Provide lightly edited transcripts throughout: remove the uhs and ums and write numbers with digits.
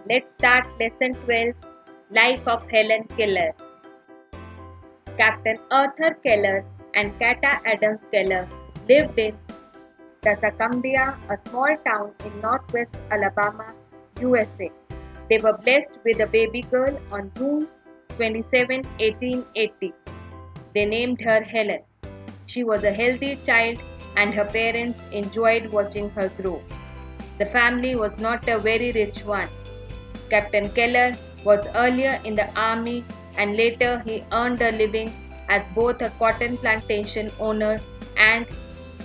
Let's start lesson 12, Life of Helen Keller. Captain Arthur Keller and Kata Adams Keller lived in Tuscumbia, a small town in northwest Alabama, USA. They were blessed with a baby girl on June 27, 1880. They named her Helen. She was a healthy child and her parents enjoyed watching her grow. The family was not a very rich one. Captain Keller was earlier in the army and later he earned a living as both a cotton plantation owner and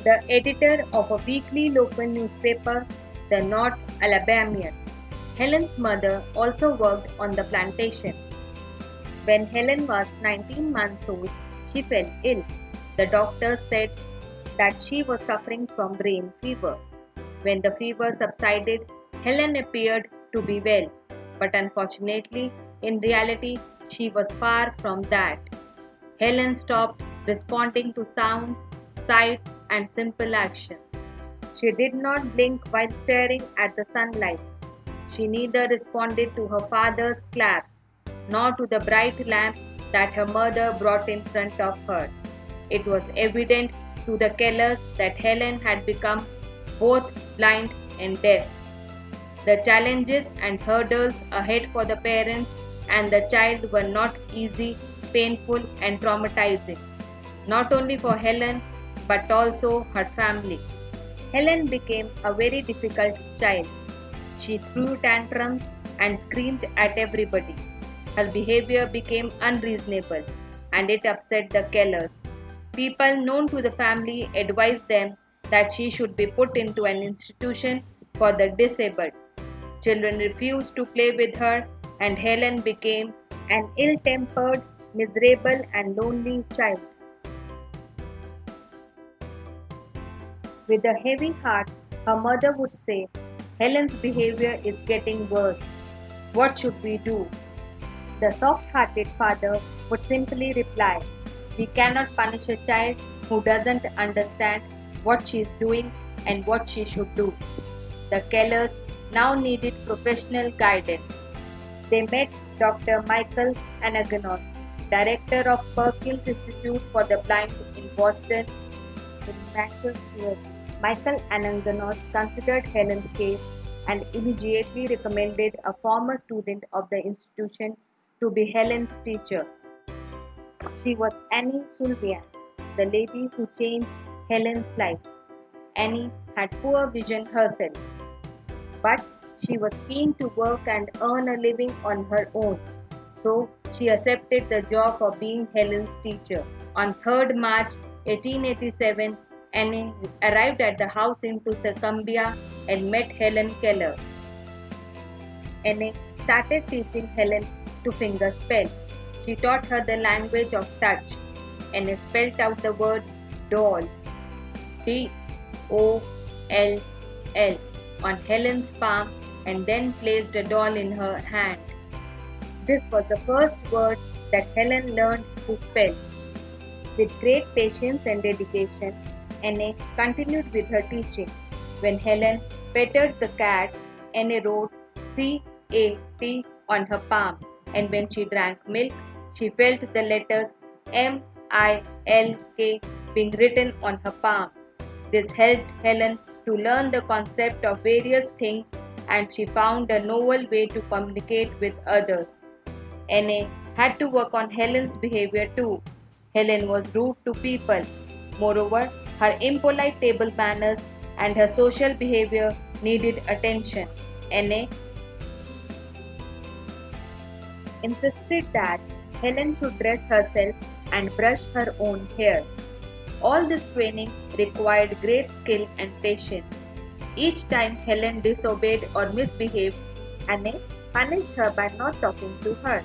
the editor of a weekly local newspaper, the North Alabamian. Helen's mother also worked on the plantation. When Helen was 19 months old, she fell ill. The doctor said that she was suffering from brain fever. When the fever subsided, Helen appeared to be well, but unfortunately, in reality, she was far from that. Helen stopped responding to sounds, sights, and simple actions. She did not blink while staring at the sunlight. She neither responded to her father's claps nor to the bright lamp that her mother brought in front of her. It was evident to the Kellers that Helen had become both blind and deaf. The challenges and hurdles ahead for the parents and the child were not easy, painful, and traumatizing, not only for Helen but also her family. Helen became a very difficult child. She threw tantrums and screamed at everybody. Her behavior became unreasonable and it upset the Kellers. People known to the family advised them that she should be put into an institution for the disabled. Children refused to play with her, and Helen became an ill tempered, miserable, and lonely child. With a heavy heart, her mother would say, Helen's behavior is getting worse. What should we do? The soft hearted father would simply reply, We cannot punish a child who doesn't understand what she is doing and what she should do. The Kellers now needed professional guidance. They met Dr. Michael Anaganos, director of Perkins Institute for the Blind in Boston, Massachusetts. Michael Anaganos considered Helen's case and immediately recommended a former student of the institution to be Helen's teacher. She was Annie Sullivan, the lady who changed Helen's life. Annie had poor vision herself, but she was keen to work and earn a living on her own. So she accepted the job of being Helen's teacher. On 3rd March 1887, Annie arrived at the house in Tuscumbia and met Helen Keller. Annie started teaching Helen to fingerspell. She taught her the language of touch. Annie spelled out the word doll, D-O-L-L, on Helen's palm and then placed a doll in her hand. This was the first word that Helen learned to spell. With great patience and dedication, Annie continued with her teaching. When Helen petted the cat, Annie wrote C-A-T on her palm, and when she drank milk, she felt the letters M-I-L-K being written on her palm. This helped Helen to learn the concept of various things and she found a novel way to communicate with others. Annie had to work on Helen's behavior too. Helen was rude to people. Moreover, her impolite table manners and her social behavior needed attention. Annie insisted that Helen should dress herself and brush her own hair. All this training required great skill and patience. Each time Helen disobeyed or misbehaved, Annie punished her by not talking to her.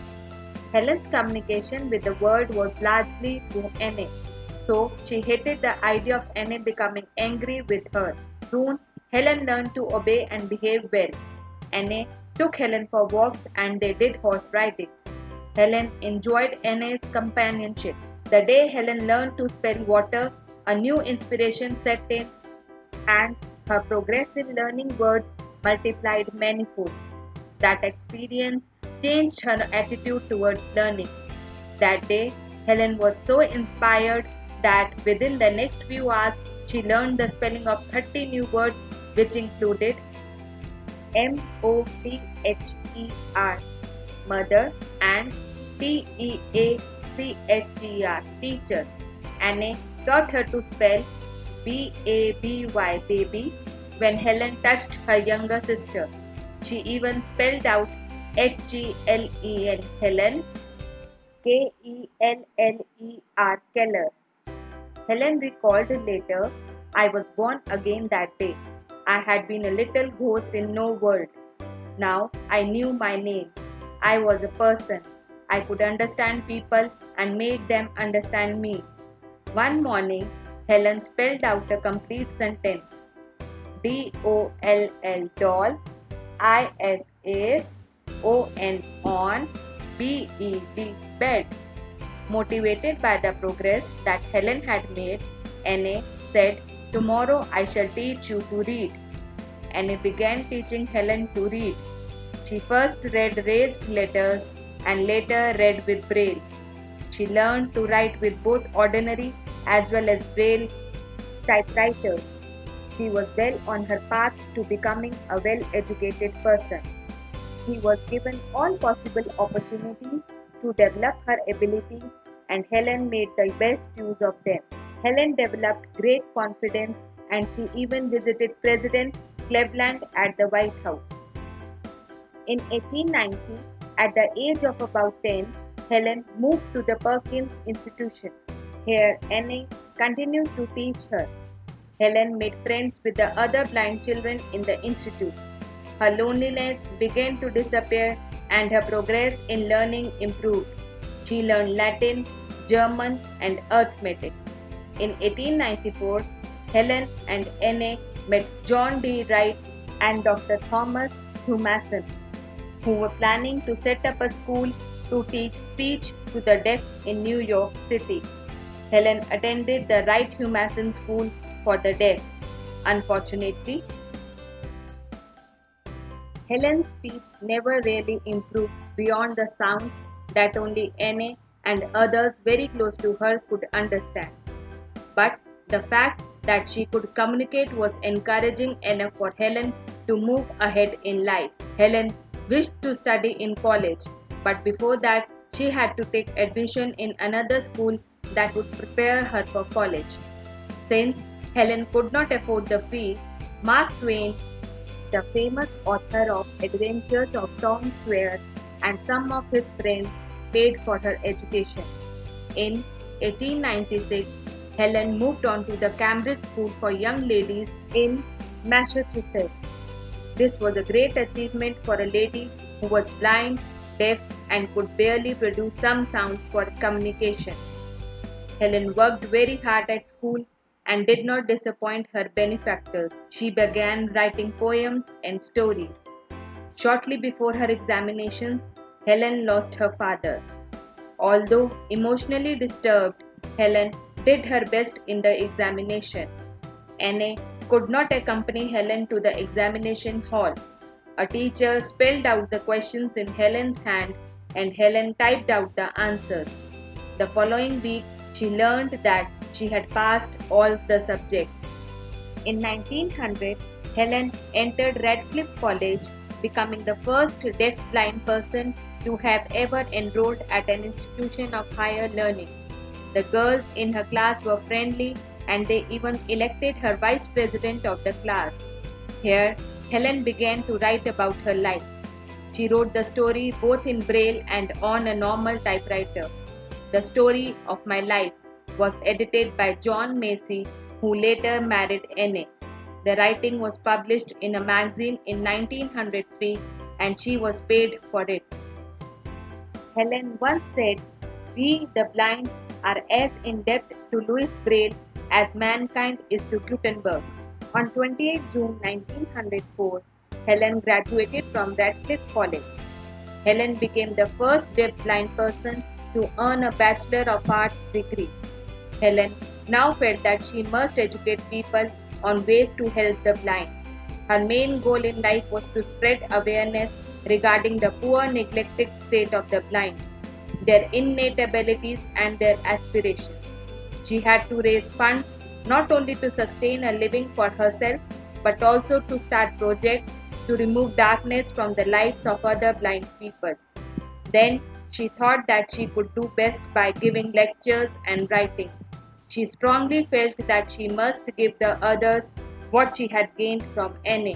Helen's communication with the world was largely through Annie, so she hated the idea of Annie becoming angry with her. Soon, Helen learned to obey and behave well. Annie took Helen for walks and they did horse riding. Helen enjoyed Annie's companionship. The day Helen learned to spell water, a new inspiration set in and her progress in learning words multiplied manifold. That experience changed her attitude towards learning. That day, Helen was so inspired that within the next few hours, she learned the spelling of 30 new words, which included Mother, mother, and Teacher, teacher. Anne taught her to spell baby when Helen touched her younger sister. She even spelled out Helen, Keller. Helen recalled later, I was born again that day. I had been a little ghost in no world. Now I knew my name. I was a person. I could understand people and make them understand me. One morning, Helen spelled out a complete sentence. doll, on, bed. Motivated by the progress that Helen had made, Anne said, tomorrow I shall teach you to read. Anne began teaching Helen to read. She first read raised letters and later read with braille. She learned to write with both ordinary as well as braille typewriters. She was well on her path to becoming a well-educated person. She was given all possible opportunities to develop her abilities, and Helen made the best use of them. Helen developed great confidence, and she even visited President Cleveland at the White House. In 1890, at the age of about 10, Helen moved to the Perkins Institution. Here, Anne continued to teach her. Helen made friends with the other blind children in the institute. Her loneliness began to disappear and her progress in learning improved. She learned Latin, German, and arithmetic. In 1894, Helen and Anne met John D. Wright and Dr. Thomas Humason, who were planning to set up a school to teach speech to the deaf in New York City. Helen attended the Wright Humason School for the Deaf. Unfortunately, Helen's speech never really improved beyond the sounds that only Anne and others very close to her could understand. But the fact that she could communicate was encouraging enough for Helen to move ahead in life. Helen wished to study in college, but before that, she had to take admission in another school that would prepare her for college. Since Helen could not afford the fee, Mark Twain, the famous author of Adventures of Tom Sawyer, and some of his friends paid for her education. In 1896, Helen moved on to the Cambridge School for Young Ladies in Massachusetts. This was a great achievement for a lady who was blind, deaf, and could barely produce some sounds for communication. Helen worked very hard at school and did not disappoint her benefactors. She began writing poems and stories. Shortly before her examinations, Helen lost her father. Although emotionally disturbed, Helen did her best in the examination. Anne could not accompany Helen to the examination hall. A teacher spelled out the questions in Helen's hand and Helen typed out the answers. The following week, she learned that she had passed all the subjects. In 1900, Helen entered Radcliffe College, becoming the first deaf-blind person to have ever enrolled at an institution of higher learning. The girls in her class were friendly and they even elected her vice president of the class. Here, Helen began to write about her life. She wrote the story both in braille and on a normal typewriter. The Story of My Life was edited by John Macy, who later married Anne. The writing was published in a magazine in 1903 and she was paid for it. Helen once said, "We, the blind, are as in debt to Louis Braille as mankind is to Gutenberg." On 28 June 1904, Helen graduated from Radcliffe College. Helen became the first deaf-blind person to earn a Bachelor of Arts degree. Helen now felt that she must educate people on ways to help the blind. Her main goal in life was to spread awareness regarding the poor, neglected state of the blind, their innate abilities, and their aspirations. She had to raise funds not only to sustain a living for herself but also to start projects to remove darkness from the lives of other blind people. Then she thought that she could do best by giving lectures and writing. She strongly felt that she must give the others what she had gained from NA.